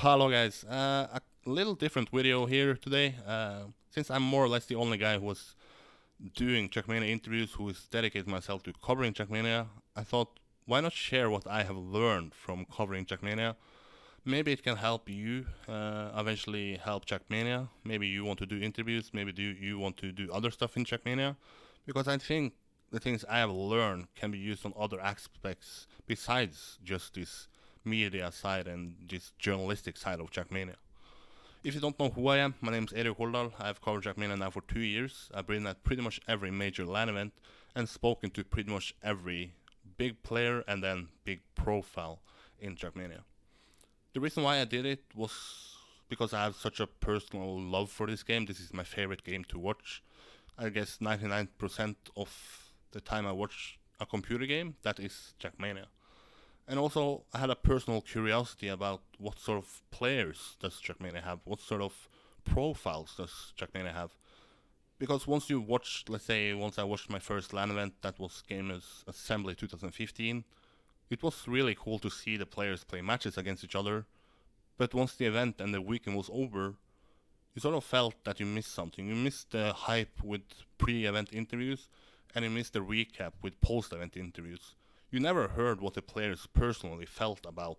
Hello guys, a little different video here today. Since I'm more or less the only guy who was doing Trackmania interviews, who is dedicated myself to covering Trackmania, I thought, why not share what I have learned from covering Trackmania? Maybe it can help you eventually help Trackmania. Maybe you want to do interviews, maybe you want to do other stuff in Trackmania, because I think the things I have learned can be used on other aspects besides just this media side and this journalistic side of Trackmania. If you don't know who I am, my name is Eirik Holdal. I've covered Trackmania now for 2 years. I've been at pretty much every major LAN event and spoken to pretty much every big player and then big profile in Trackmania. The reason why I did it was because I have such a personal love for this game. This is my favorite game to watch. I guess 99% of the time I watch a computer game, that is Trackmania. And also, I had a personal curiosity about what sort of players does Trackmania have, what sort of profiles does Trackmania have. Because once you watch, let's say, once I watched my first LAN event, that was Gamers Assembly 2015, it was really cool to see the players play matches against each other. But once the event and the weekend was over, you sort of felt that you missed something. You missed the hype with pre-event interviews, and you missed the recap with post-event interviews. You never heard what the players personally felt about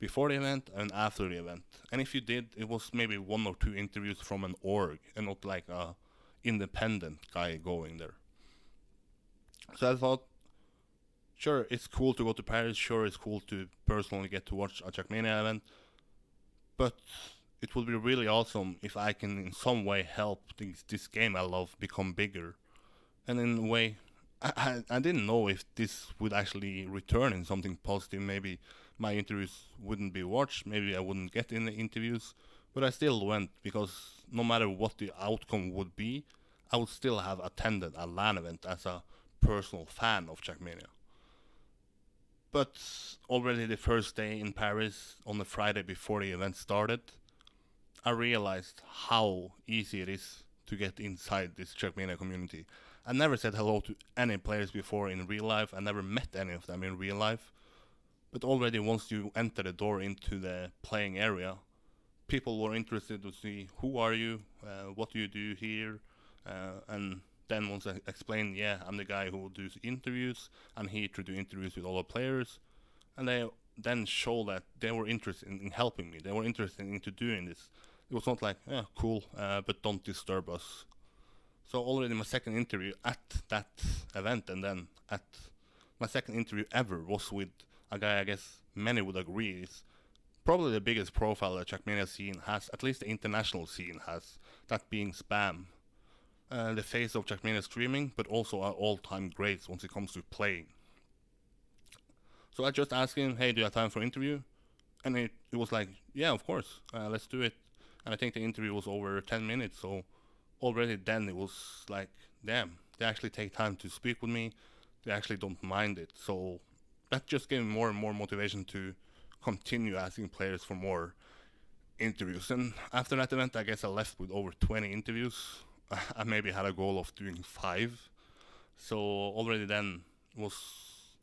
before the event and after the event. And if you did, it was maybe 1 or 2 interviews from an org and not like a independent guy going there. So I thought, sure, it's cool to go to Paris, sure, it's cool to personally get to watch a Trackmania event, but it would be really awesome if I can in some way help this game I love become bigger. And in a way, I didn't know if this would actually return in something positive. Maybe my interviews wouldn't be watched, maybe I wouldn't get in the interviews, but I still went because no matter what the outcome would be, I would still have attended a LAN event as a personal fan of Trackmania. But already the first day in Paris, on the Friday before the event started, I realized how easy it is to get inside this Trackmania community. I never said hello to any players before in real life. I never met any of them in real life. But already once you enter the door into the playing area, people were interested to see who are you, what do you do here, and then once I explained, yeah, I'm the guy who does interviews, I'm here to do interviews with all the players, and they then show that they were interested in helping me. They were interested into doing this. It was not like, yeah, cool, but don't disturb us. So already my second interview at that event, and then at my second interview ever, was with a guy I guess many would agree is probably the biggest profile the Trackmania scene has, at least the international scene has, that being Spam. The face of Trackmania streaming, but also our all-time greats once it comes to playing. So I just asked him, hey, do you have time for an interview? And it was like, yeah, of course, let's do it. And I think the interview was over 10 minutes, so already then it was like, damn, they actually take time to speak with me, they actually don't mind it. So that just gave me more and more motivation to continue asking players for more interviews. And after that event, I guess I left with over 20 interviews. I maybe had a goal of doing 5. So already then it was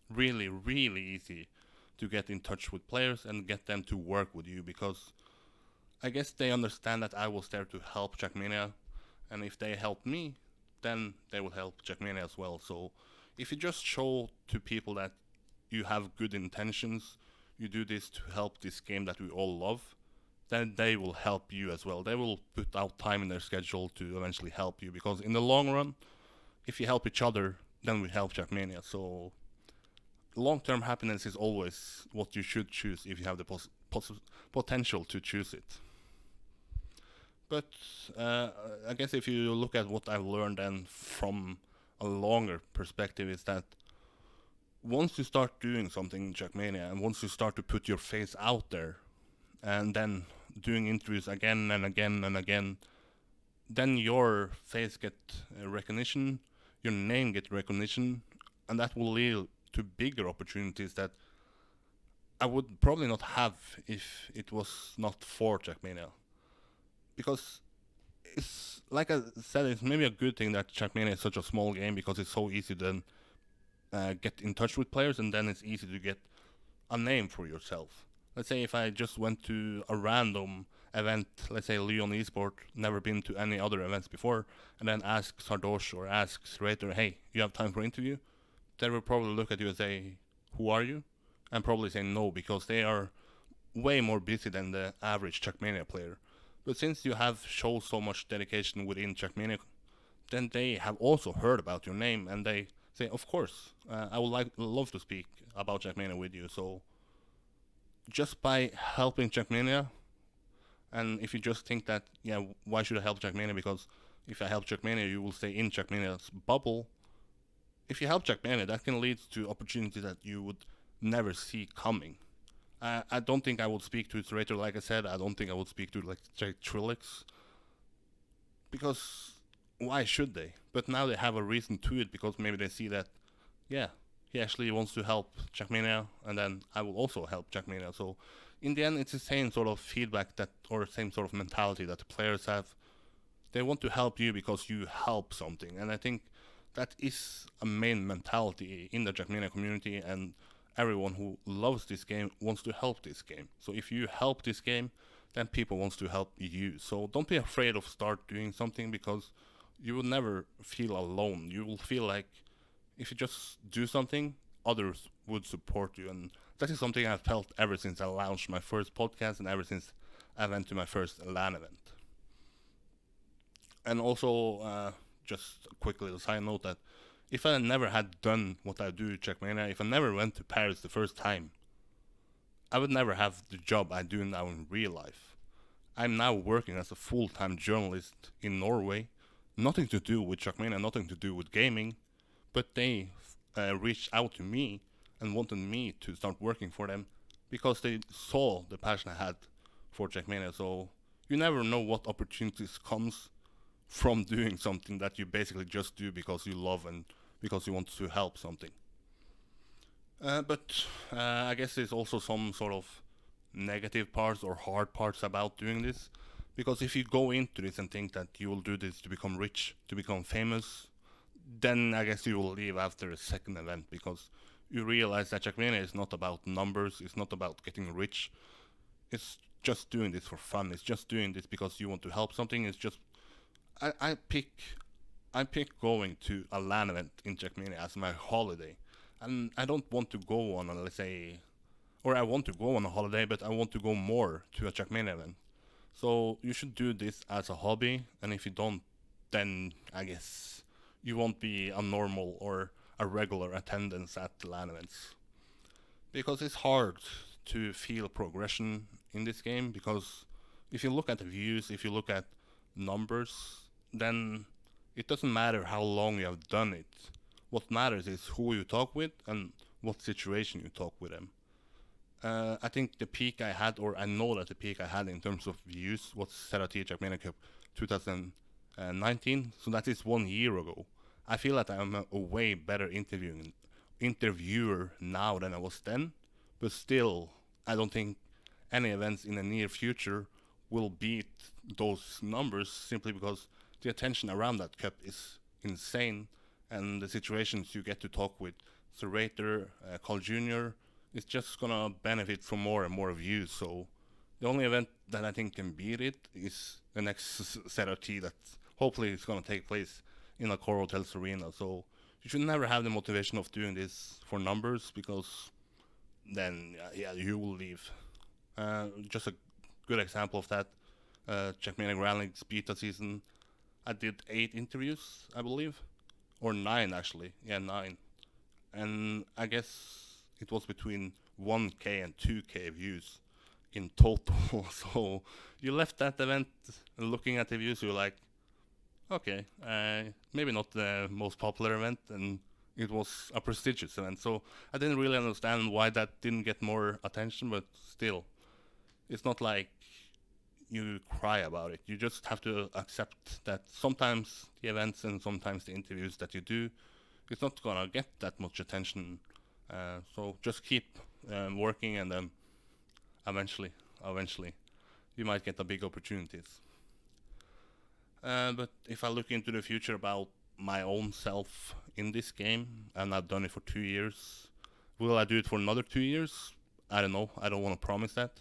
really, really easy to get in touch with players and get them to work with you, because I guess they understand that I was there to help Trackmania, and if they help me, then they will help Trackmania as well. So if you just show to people that you have good intentions, you do this to help this game that we all love, then they will help you as well. They will put out time in their schedule to eventually help you, because in the long run, if you help each other, then we help Trackmania. So long-term happiness is always what you should choose if you have the potential to choose it. But I guess if you look at what I've learned then from a longer perspective, is that once you start doing something in Trackmania, and once you start to put your face out there, and then doing interviews again and again and again, then your face get recognition, your name get recognition, and that will lead to bigger opportunities that I would probably not have if it was not for Trackmania. Because it's, like I said, it's maybe a good thing that Trackmania is such a small game, because it's so easy to then get in touch with players, and then it's easy to get a name for yourself. let's say if I just went to a random event, let's say Leon Esport, never been to any other events before, and then ask Sardosh or ask Rater, hey, you have time for interview? They will probably look at you and say, who are you? And probably say no, because they are way more busy than the average Trackmania player. But since you have shown so much dedication within Trackmania, then they have also heard about your name, and they say, of course, I would love to speak about Trackmania with you. So just by helping Trackmania, and if you just think that, yeah, why should I help Trackmania? Because if I help Trackmania, you will stay in Trackmania's bubble. If you help Trackmania, that can lead to opportunities that you would never see coming. I don't think I would speak to Iterator, like I said. I don't think I would speak to like Trilix, because why should they? But now they have a reason to it, because maybe they see that, yeah, he actually wants to help Trackmania, and then I will also help Trackmania. So in the end, it's the same sort of feedback that, or same sort of mentality that the players have. They want to help you because you help something, and I think that is a main mentality in the Trackmania community, and everyone who loves this game wants to help this game. So if you help this game, then people wants to help you. So don't be afraid of start doing something, because you will never feel alone. You will feel like if you just do something, others would support you, and that is something I've felt ever since I launched my first podcast and ever since I went to my first LAN event. And also, just a quick little side note that if I never had done what I do at Trackmania, if I never went to Paris the first time, I would never have the job I do now in real life. I'm now working as a full-time journalist in Norway, nothing to do with Trackmania, nothing to do with gaming, but they reached out to me and wanted me to start working for them because they saw the passion I had for Trackmania. So you never know what opportunities comes from doing something that you basically just do because you love and because you want to help something. But I guess there's also some sort of negative parts or hard parts about doing this. Because if you go into this and think that you will do this to become rich, to become famous, then I guess you will leave after a second event, because you realize that Trackmania is not about numbers, it's not about getting rich, it's just doing this for fun, it's just doing this because you want to help something. It's just I pick going to a LAN event in Trackmania as my holiday, and I don't want to go on a, let's say, or I want to go on a holiday, but I want to go more to a Trackmania event. So you should do this as a hobby, and if you don't, then I guess you won't be a normal or a regular attendance at the LAN events, because it's hard to feel progression in this game. Because if you look at the views, if you look at numbers, then it doesn't matter how long you have done it. What matters is who you talk with and what situation you talk with them. I think the peak I had, or I know that the peak I had in terms of views, was Serati Trackmania Cup 2019. So that is 1 year ago. I feel that I'm a way better interviewer now than I was then, but still, I don't think any events in the near future will beat those numbers, simply because the attention around that cup is insane, and the situations you get to talk with Serrator, Carl Jr., is just gonna benefit from more and more views. So the only event that I think can beat it is the next ZRT that hopefully is gonna take place in a Core Hotels Arena. So you should never have the motivation of doing this for numbers, because then yeah, you will leave. Just a good example of that, Trackmania Grand League's beta season, I did 8 interviews, I believe, or 9 actually. Yeah, 9, and I guess it was between 1k and 2k views in total. So you left that event looking at the views, you're like, okay, maybe not the most popular event, and it was a prestigious event. So I didn't really understand why that didn't get more attention, but still, it's not like you cry about it. You just have to accept that sometimes the events and sometimes the interviews that you do, it's not gonna get that much attention. So just keep working, and then eventually, you might get the big opportunities. But if I look into the future about my own self in this game, and I've done it for 2 years, will I do it for another 2 years? I don't know. I don't want to promise that.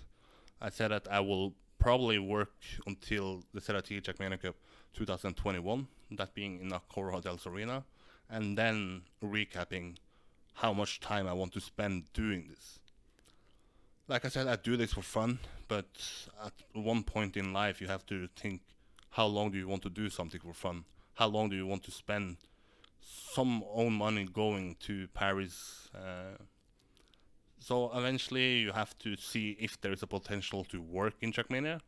I said that I will probably work until the Serati Trackmania Cup 2021, that being in a Holdal arena, and then recapping how much time I want to spend doing this. Like I said, I do this for fun, but at one point in life you have to think, how long do you want to do something for fun? How long do you want to spend some own money going to Paris? So eventually you have to see if there is a potential to work in Trackmania,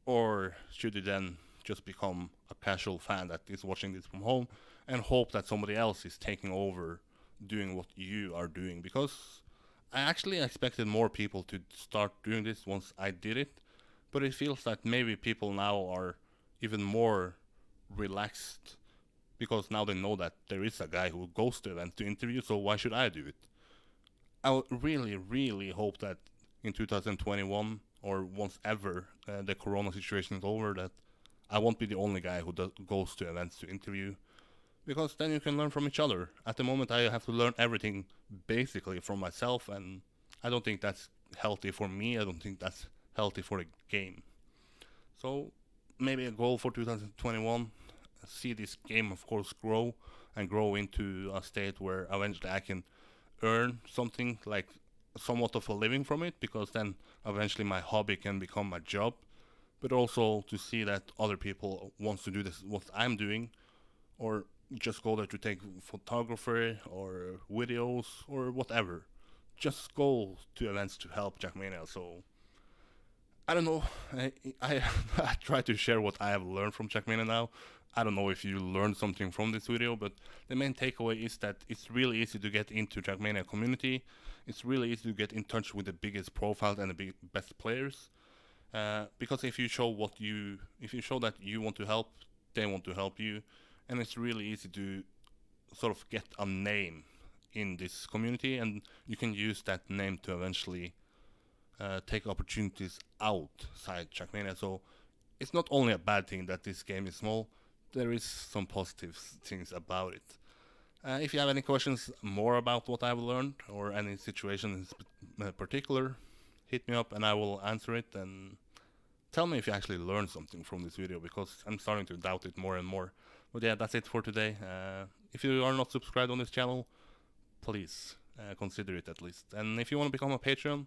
or should you then just become a casual fan that is watching this from home and hope that somebody else is taking over doing what you are doing? Because I actually expected more people to start doing this once I did it, but it feels that maybe people now are even more relaxed because now they know that there is a guy who goes to events to interview, so why should I do it? I would really, really hope that in 2021 or once ever the corona situation is over, that I won't be the only guy who goes to events to interview, because then you can learn from each other. At the moment, I have to learn everything basically from myself, and I don't think that's healthy for me. I don't think that's healthy for the game. So maybe a goal for 2021, see this game, of course, grow and grow into a state where eventually I can earn something like somewhat of a living from it, because then eventually my hobby can become my job. But also to see that other people wants to do this what I'm doing, or just go there to take photography or videos or whatever. Just go to events to help Trackmania. So I don't know. I I try to share what I have learned from Trackmania now. I don't know if you learned something from this video, but the main takeaway is that it's really easy to get into Trackmania community. It's really easy to get in touch with the biggest profiles and the best players. Because if you show that you want to help, they want to help you, and it's really easy to sort of get a name in this community, and you can use that name to eventually take opportunities outside Trackmania. So it's not only a bad thing that this game is small, there is some positive things about it. If you have any questions more about what I've learned, or any situation in particular, hit me up and I will answer it, and tell me if you actually learned something from this video, because I'm starting to doubt it more and more. But yeah, that's it for today. If you are not subscribed on this channel, please consider it at least. And if you want to become a Patreon,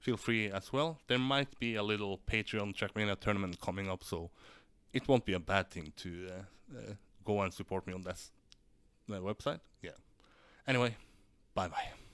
feel free as well. There might be a little Patreon Trackmania tournament coming up, so it won't be a bad thing to go and support me on that website. Yeah. Anyway, bye bye.